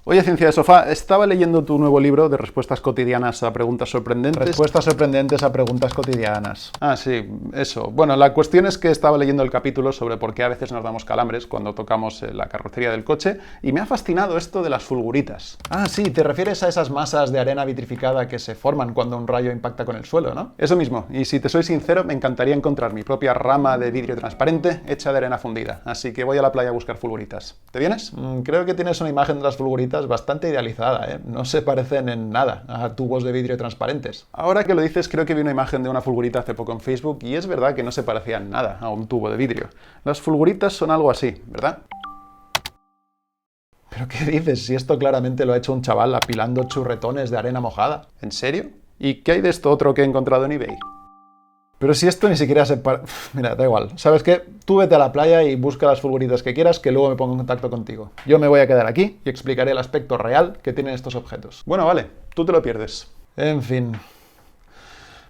Oye, Ciencia de Sofá, estaba leyendo tu nuevo libro de respuestas cotidianas a preguntas sorprendentes. Respuestas sorprendentes a preguntas cotidianas. Ah, sí, eso. Bueno, la cuestión es que estaba leyendo el capítulo sobre por qué a veces nos damos calambres cuando tocamos la carrocería del coche y me ha fascinado esto de las fulguritas. Ah, sí, te refieres a esas masas de arena vitrificada que se forman cuando un rayo impacta con el suelo, ¿no? Eso mismo, y si te soy sincero, me encantaría encontrar mi propia rama de vidrio transparente hecha de arena fundida, así que voy a la playa a buscar fulguritas. ¿Te vienes? Creo que tienes una imagen de las fulguritas bastante idealizada, ¿eh? No se parecen en nada a tubos de vidrio transparentes. Ahora que lo dices, creo que vi una imagen de una fulgurita hace poco en Facebook y es verdad que no se parecía en nada a un tubo de vidrio. Las fulguritas son algo así, ¿verdad? ¿Pero qué dices? Si esto claramente lo ha hecho un chaval apilando churretones de arena mojada. ¿En serio? ¿Y qué hay de esto otro que he encontrado en eBay? Pero si esto ni siquiera se parece... Mira, da igual. ¿Sabes qué? Tú vete a la playa y busca las fulguritas que quieras, que luego me pongo en contacto contigo. Yo me voy a quedar aquí y explicaré el aspecto real que tienen estos objetos. Bueno, vale. Tú te lo pierdes. En fin...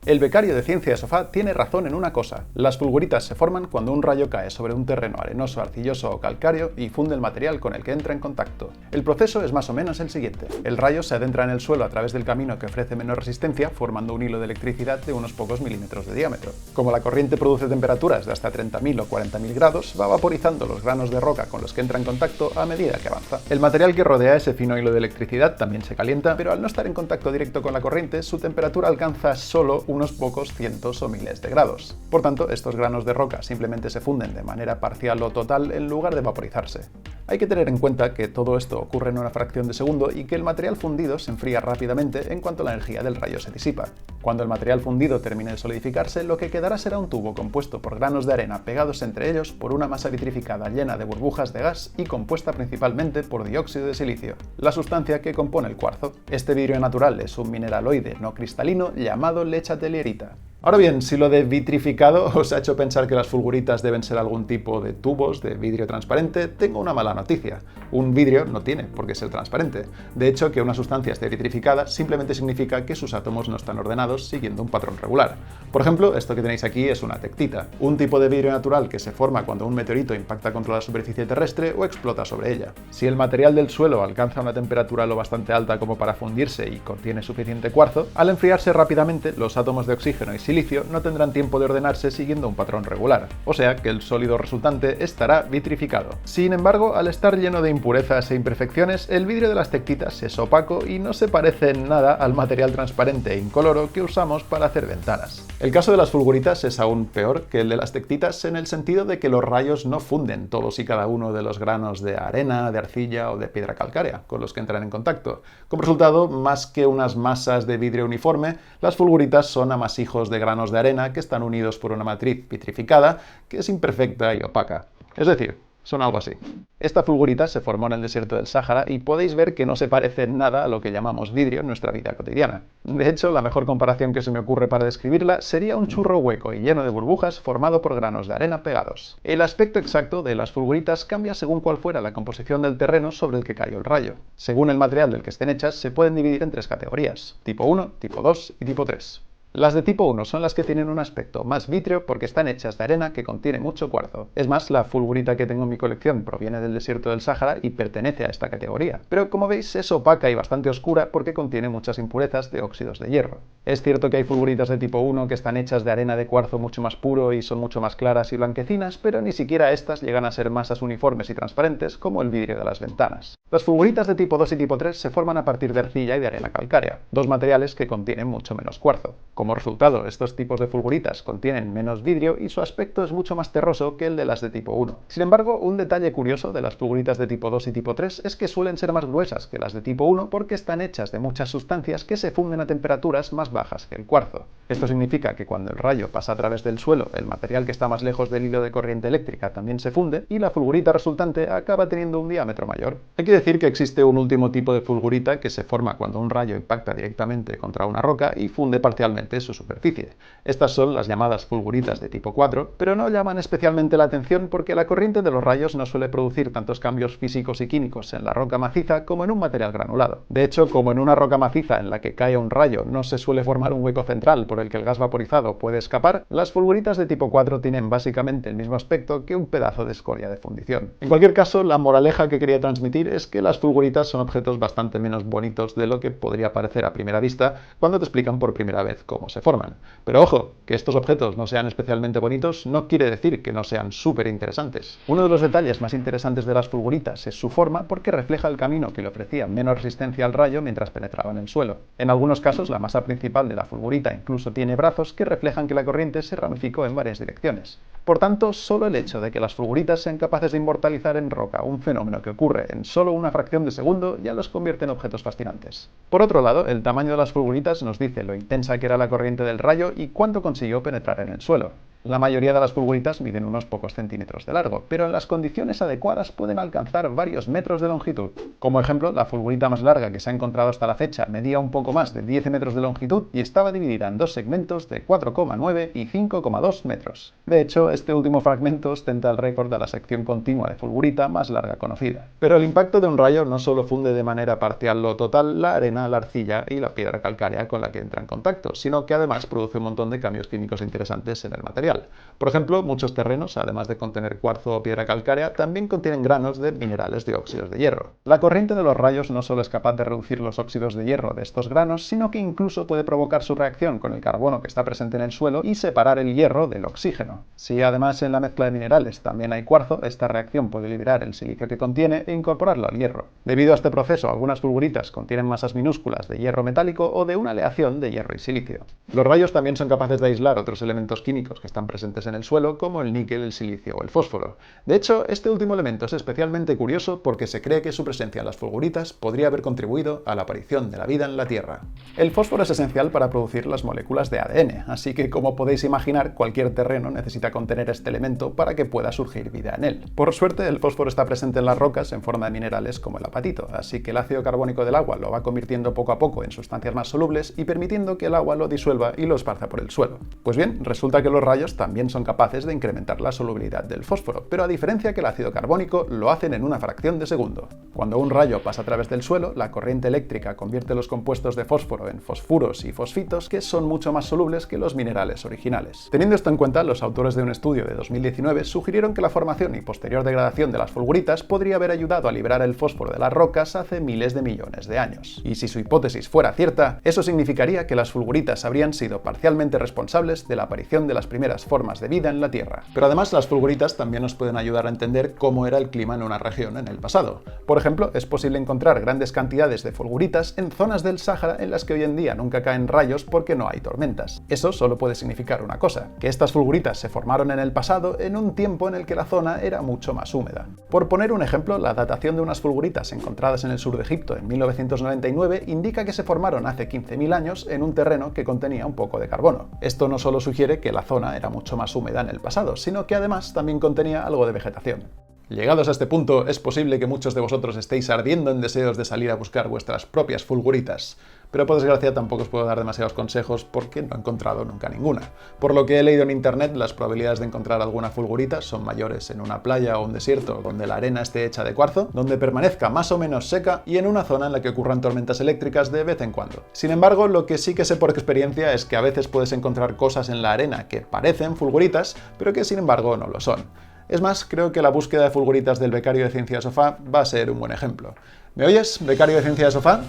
El becario de Ciencia de Sofá tiene razón en una cosa. Las fulguritas se forman cuando un rayo cae sobre un terreno arenoso, arcilloso o calcáreo y funde el material con el que entra en contacto. El proceso es más o menos el siguiente. El rayo se adentra en el suelo a través del camino que ofrece menor resistencia, formando un hilo de electricidad de unos pocos milímetros de diámetro. Como la corriente produce temperaturas de hasta 30.000 o 40.000 grados, va vaporizando los granos de roca con los que entra en contacto a medida que avanza. El material que rodea ese fino hilo de electricidad también se calienta, pero al no estar en contacto directo con la corriente, su temperatura alcanza solo unos pocos cientos o miles de grados. Por tanto, estos granos de roca simplemente se funden de manera parcial o total en lugar de vaporizarse. Hay que tener en cuenta que todo esto ocurre en una fracción de segundo y que el material fundido se enfría rápidamente en cuanto la energía del rayo se disipa. Cuando el material fundido termine de solidificarse, lo que quedará será un tubo compuesto por granos de arena pegados entre ellos por una masa vitrificada llena de burbujas de gas y compuesta principalmente por dióxido de silicio, la sustancia que compone el cuarzo. Este vidrio natural es un mineraloide no cristalino llamado lechatellierita. Ahora bien, si lo de vitrificado os ha hecho pensar que las fulguritas deben ser algún tipo de tubos de vidrio transparente, tengo una mala noticia. Un vidrio no tiene por qué ser transparente. De hecho, que una sustancia esté vitrificada simplemente significa que sus átomos no están ordenados siguiendo un patrón regular. Por ejemplo, esto que tenéis aquí es una tectita, un tipo de vidrio natural que se forma cuando un meteorito impacta contra la superficie terrestre o explota sobre ella. Si el material del suelo alcanza una temperatura lo bastante alta como para fundirse y contiene suficiente cuarzo, al enfriarse rápidamente, los átomos de oxígeno y silicio no tendrán tiempo de ordenarse siguiendo un patrón regular, o sea que el sólido resultante estará vitrificado. Sin embargo, al estar lleno de impurezas e imperfecciones, el vidrio de las tectitas es opaco y no se parece en nada al material transparente e incoloro que usamos para hacer ventanas. El caso de las fulguritas es aún peor que el de las tectitas en el sentido de que los rayos no funden todos y cada uno de los granos de arena, de arcilla o de piedra calcárea con los que entran en contacto. Como resultado, más que unas masas de vidrio uniforme, las fulguritas son amasijos de granos de arena que están unidos por una matriz vitrificada que es imperfecta y opaca. Es decir, son algo así. Esta fulgurita se formó en el desierto del Sáhara y podéis ver que no se parece en nada a lo que llamamos vidrio en nuestra vida cotidiana. De hecho, la mejor comparación que se me ocurre para describirla sería un churro hueco y lleno de burbujas formado por granos de arena pegados. El aspecto exacto de las fulguritas cambia según cuál fuera la composición del terreno sobre el que cayó el rayo. Según el material del que estén hechas, se pueden dividir en tres categorías: tipo 1, tipo 2 y tipo 3. Las de tipo 1 son las que tienen un aspecto más vítreo porque están hechas de arena que contiene mucho cuarzo. Es más, la fulgurita que tengo en mi colección proviene del desierto del Sáhara y pertenece a esta categoría. Pero como veis es opaca y bastante oscura porque contiene muchas impurezas de óxidos de hierro. Es cierto que hay fulguritas de tipo 1 que están hechas de arena de cuarzo mucho más puro y son mucho más claras y blanquecinas, pero ni siquiera estas llegan a ser masas uniformes y transparentes como el vidrio de las ventanas. Las fulguritas de tipo 2 y tipo 3 se forman a partir de arcilla y de arena calcárea, dos materiales que contienen mucho menos cuarzo. Como resultado, estos tipos de fulguritas contienen menos vidrio y su aspecto es mucho más terroso que el de las de tipo 1. Sin embargo, un detalle curioso de las fulguritas de tipo 2 y tipo 3 es que suelen ser más gruesas que las de tipo 1 porque están hechas de muchas sustancias que se funden a temperaturas más bajas que el cuarzo. Esto significa que cuando el rayo pasa a través del suelo, el material que está más lejos del hilo de corriente eléctrica también se funde y la fulgurita resultante acaba teniendo un diámetro mayor. Hay que decir que existe un último tipo de fulgurita que se forma cuando un rayo impacta directamente contra una roca y funde parcialmente de su superficie. Estas son las llamadas fulguritas de tipo 4, pero no llaman especialmente la atención porque la corriente de los rayos no suele producir tantos cambios físicos y químicos en la roca maciza como en un material granulado. De hecho, como en una roca maciza en la que cae un rayo no se suele formar un hueco central por el que el gas vaporizado puede escapar, las fulguritas de tipo 4 tienen básicamente el mismo aspecto que un pedazo de escoria de fundición. En cualquier caso, la moraleja que quería transmitir es que las fulguritas son objetos bastante menos bonitos de lo que podría parecer a primera vista cuando te explican por primera vez cómo se forman. Pero ojo, que estos objetos no sean especialmente bonitos no quiere decir que no sean súper interesantes. Uno de los detalles más interesantes de las fulguritas es su forma porque refleja el camino que le ofrecía menos resistencia al rayo mientras penetraba en el suelo. En algunos casos, la masa principal de la fulgurita incluso tiene brazos que reflejan que la corriente se ramificó en varias direcciones. Por tanto, solo el hecho de que las fulguritas sean capaces de inmortalizar en roca un fenómeno que ocurre en solo una fracción de segundo ya los convierte en objetos fascinantes. Por otro lado, el tamaño de las fulguritas nos dice lo intensa que era la corriente del rayo y cuánto consiguió penetrar en el suelo. La mayoría de las fulguritas miden unos pocos centímetros de largo, pero en las condiciones adecuadas pueden alcanzar varios metros de longitud. Como ejemplo, la fulgurita más larga que se ha encontrado hasta la fecha medía un poco más de 10 metros de longitud y estaba dividida en dos segmentos de 4,9 y 5,2 metros. De hecho, este último fragmento ostenta el récord de la sección continua de fulgurita más larga conocida. Pero el impacto de un rayo no solo funde de manera parcial o total la arena, la arcilla y la piedra calcárea con la que entra en contacto, sino que además produce un montón de cambios químicos interesantes en el material. Por ejemplo, muchos terrenos, además de contener cuarzo o piedra calcárea, también contienen granos de minerales de óxidos de hierro. La corriente de los rayos no solo es capaz de reducir los óxidos de hierro de estos granos, sino que incluso puede provocar su reacción con el carbono que está presente en el suelo y separar el hierro del oxígeno. Si además en la mezcla de minerales también hay cuarzo, esta reacción puede liberar el silicio que contiene e incorporarlo al hierro. Debido a este proceso, algunas fulguritas contienen masas minúsculas de hierro metálico o de una aleación de hierro y silicio. Los rayos también son capaces de aislar otros elementos químicos que están presentes en el suelo, como el níquel, el silicio o el fósforo. De hecho, este último elemento es especialmente curioso porque se cree que su presencia en las fulguritas podría haber contribuido a la aparición de la vida en la Tierra. El fósforo es esencial para producir las moléculas de ADN, así que como podéis imaginar, cualquier terreno necesita contener este elemento para que pueda surgir vida en él. Por suerte, el fósforo está presente en las rocas en forma de minerales como el apatito, así que el ácido carbónico del agua lo va convirtiendo poco a poco en sustancias más solubles y permitiendo que el agua lo disuelva y lo esparza por el suelo. Pues bien, resulta que los rayos también son capaces de incrementar la solubilidad del fósforo, pero a diferencia que el ácido carbónico, lo hacen en una fracción de segundo. Cuando un rayo pasa a través del suelo, la corriente eléctrica convierte los compuestos de fósforo en fosfuros y fosfitos, que son mucho más solubles que los minerales originales. Teniendo esto en cuenta, los autores de un estudio de 2019 sugirieron que la formación y posterior degradación de las fulguritas podría haber ayudado a liberar el fósforo de las rocas hace miles de millones de años. Y si su hipótesis fuera cierta, eso significaría que las fulguritas habrían sido parcialmente responsables de la aparición de las primeras formas de vida en la Tierra. Pero además las fulguritas también nos pueden ayudar a entender cómo era el clima en una región en el pasado. Por ejemplo, es posible encontrar grandes cantidades de fulguritas en zonas del Sáhara en las que hoy en día nunca caen rayos porque no hay tormentas. Eso solo puede significar una cosa, que estas fulguritas se formaron en el pasado en un tiempo en el que la zona era mucho más húmeda. Por poner un ejemplo, la datación de unas fulguritas encontradas en el sur de Egipto en 1999 indica que se formaron hace 15.000 años en un terreno que contenía un poco de carbono. Esto no solo sugiere que la zona era mucho más húmeda en el pasado, sino que además también contenía algo de vegetación. Llegados a este punto, es posible que muchos de vosotros estéis ardiendo en deseos de salir a buscar vuestras propias fulguritas, pero por desgracia tampoco os puedo dar demasiados consejos porque no he encontrado nunca ninguna. Por lo que he leído en internet, las probabilidades de encontrar alguna fulgurita son mayores en una playa o un desierto donde la arena esté hecha de cuarzo, donde permanezca más o menos seca y en una zona en la que ocurran tormentas eléctricas de vez en cuando. Sin embargo, lo que sí que sé por experiencia es que a veces puedes encontrar cosas en la arena que parecen fulguritas, pero que sin embargo no lo son. Es más, creo que la búsqueda de fulguritas del becario de Ciencia de Sofá va a ser un buen ejemplo. ¿Me oyes, becario de Ciencia de Sofá?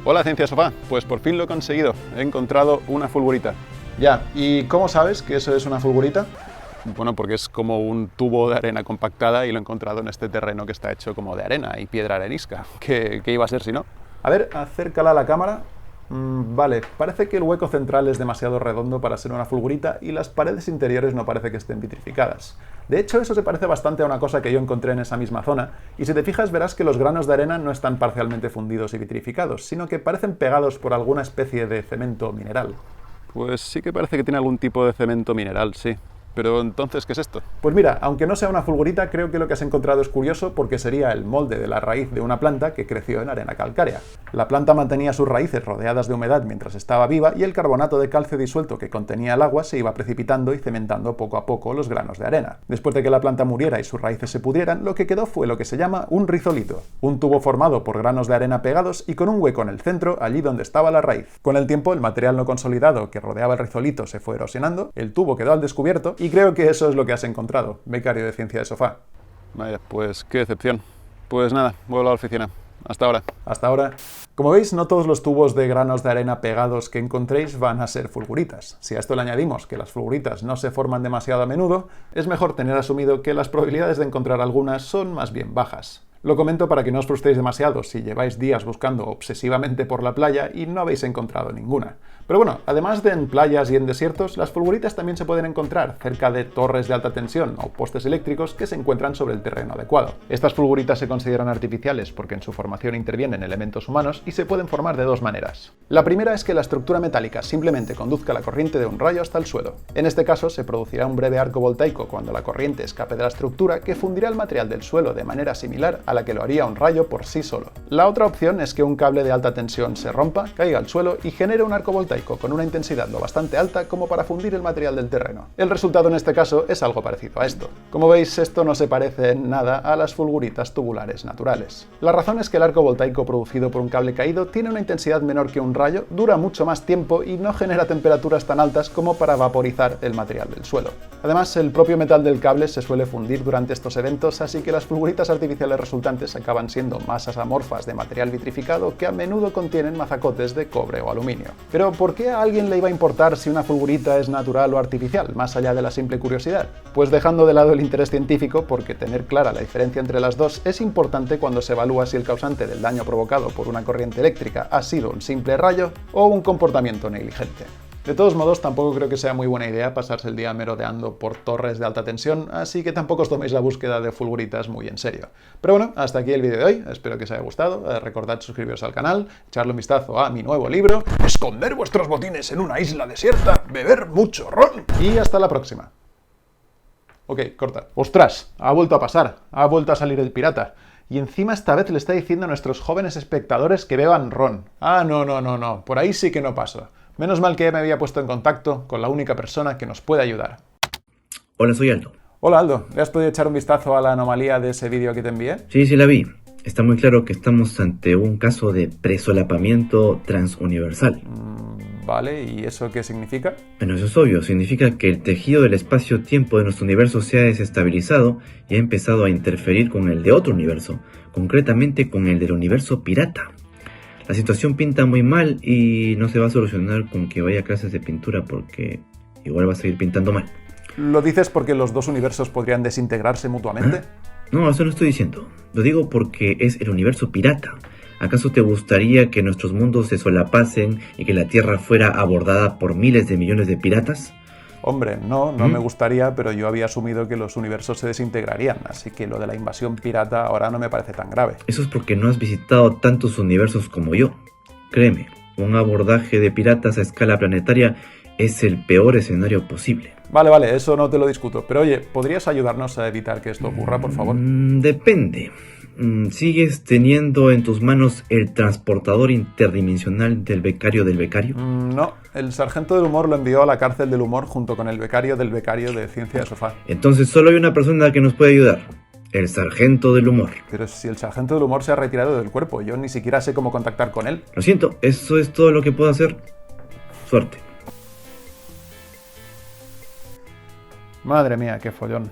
Hola, Ciencia de Sofá. Pues por fin lo he conseguido. He encontrado una fulgurita. Ya, ¿y cómo sabes que eso es una fulgurita? Bueno, porque es como un tubo de arena compactada y lo he encontrado en este terreno que está hecho como de arena y piedra arenisca. ¿Qué iba a ser si no? A ver, acércala a la cámara. Vale, parece que el hueco central es demasiado redondo para ser una fulgurita y las paredes interiores no parece que estén vitrificadas. De hecho, eso se parece bastante a una cosa que yo encontré en esa misma zona, y si te fijas verás que los granos de arena no están parcialmente fundidos y vitrificados, sino que parecen pegados por alguna especie de cemento mineral. Pues sí que parece que tiene algún tipo de cemento mineral, sí. Pero entonces, ¿qué es esto? Pues mira, aunque no sea una fulgurita, creo que lo que has encontrado es curioso porque sería el molde de la raíz de una planta que creció en arena calcárea. La planta mantenía sus raíces rodeadas de humedad mientras estaba viva y el carbonato de calcio disuelto que contenía el agua se iba precipitando y cementando poco a poco los granos de arena. Después de que la planta muriera y sus raíces se pudrieran, lo que quedó fue lo que se llama un rizolito, un tubo formado por granos de arena pegados y con un hueco en el centro, allí donde estaba la raíz. Con el tiempo, el material no consolidado que rodeaba el rizolito se fue erosionando, el tubo quedó al descubierto y creo que eso es lo que has encontrado, becario de ciencia de sofá. Vaya, pues qué decepción. Pues nada, vuelvo a la oficina. Hasta ahora. Hasta ahora. Como veis, no todos los tubos de granos de arena pegados que encontréis van a ser fulguritas. Si a esto le añadimos que las fulguritas no se forman demasiado a menudo, es mejor tener asumido que las probabilidades de encontrar algunas son más bien bajas. Lo comento para que no os frustréis demasiado si lleváis días buscando obsesivamente por la playa y no habéis encontrado ninguna. Pero bueno, además de en playas y en desiertos, las fulguritas también se pueden encontrar cerca de torres de alta tensión o postes eléctricos que se encuentran sobre el terreno adecuado. Estas fulguritas se consideran artificiales porque en su formación intervienen elementos humanos y se pueden formar de dos maneras. La primera es que la estructura metálica simplemente conduzca la corriente de un rayo hasta el suelo. En este caso se producirá un breve arco voltaico cuando la corriente escape de la estructura que fundirá el material del suelo de manera similar a la que lo haría un rayo por sí solo. La otra opción es que un cable de alta tensión se rompa, caiga al suelo y genere un arco voltaico con una intensidad lo bastante alta como para fundir el material del terreno. El resultado en este caso es algo parecido a esto. Como veis, esto no se parece en nada a las fulguritas tubulares naturales. La razón es que el arco voltaico producido por un cable caído tiene una intensidad menor que un rayo, dura mucho más tiempo y no genera temperaturas tan altas como para vaporizar el material del suelo. Además, el propio metal del cable se suele fundir durante estos eventos, así que las fulguritas artificiales resultantes acaban siendo masas amorfas de material vitrificado que a menudo contienen mazacotes de cobre o aluminio. Pero ¿por qué a alguien le iba a importar si una fulgurita es natural o artificial, más allá de la simple curiosidad? Pues dejando de lado el interés científico, porque tener clara la diferencia entre las dos es importante cuando se evalúa si el causante del daño provocado por una corriente eléctrica ha sido un simple rayo o un comportamiento negligente. De todos modos, tampoco creo que sea muy buena idea pasarse el día merodeando por torres de alta tensión, así que tampoco os toméis la búsqueda de fulguritas muy en serio. Pero bueno, hasta aquí el vídeo de hoy, espero que os haya gustado, recordad suscribiros al canal, echarle un vistazo a mi nuevo libro, Esconder vuestros botines en una isla desierta, beber mucho ron, y hasta la próxima. Ok, corta. ¡Ostras! Ha vuelto a pasar, ha vuelto a salir el pirata. Y encima esta vez le está diciendo a nuestros jóvenes espectadores que beban ron. Ah, no, por ahí sí que no paso. Menos mal que me había puesto en contacto con la única persona que nos puede ayudar. Hola, soy Aldo. Hola Aldo, ¿le has podido echar un vistazo a la anomalía de ese vídeo que te envié? Sí, la vi. Está muy claro que estamos ante un caso de presolapamiento transuniversal. Vale, ¿y eso qué significa? Bueno, eso es obvio. Significa que el tejido del espacio-tiempo de nuestro universo se ha desestabilizado y ha empezado a interferir con el de otro universo, concretamente con el del universo pirata. La situación pinta muy mal y no se va a solucionar con que vaya a clases de pintura porque igual va a seguir pintando mal. ¿Lo dices porque los dos universos podrían desintegrarse mutuamente? No, eso no estoy diciendo. Lo digo porque es el universo pirata. ¿Acaso te gustaría que nuestros mundos se solapasen y que la Tierra fuera abordada por miles de millones de piratas? Hombre, no me gustaría, pero yo había asumido que los universos se desintegrarían, así que lo de la invasión pirata ahora no me parece tan grave. Eso es porque no has visitado tantos universos como yo. Créeme, un abordaje de piratas a escala planetaria es el peor escenario posible. Vale, eso no te lo discuto, pero oye, ¿podrías ayudarnos a evitar que esto ocurra, por favor? Depende. ¿Sigues teniendo en tus manos el transportador interdimensional del becario del becario? No, el sargento del humor lo envió a la cárcel del humor junto con el becario del becario de ciencia de sofá. Entonces solo hay una persona que nos puede ayudar. El sargento del humor. Pero si el sargento del humor se ha retirado del cuerpo, yo ni siquiera sé cómo contactar con él. Lo siento, eso es todo lo que puedo hacer. Suerte. Madre mía, qué follón.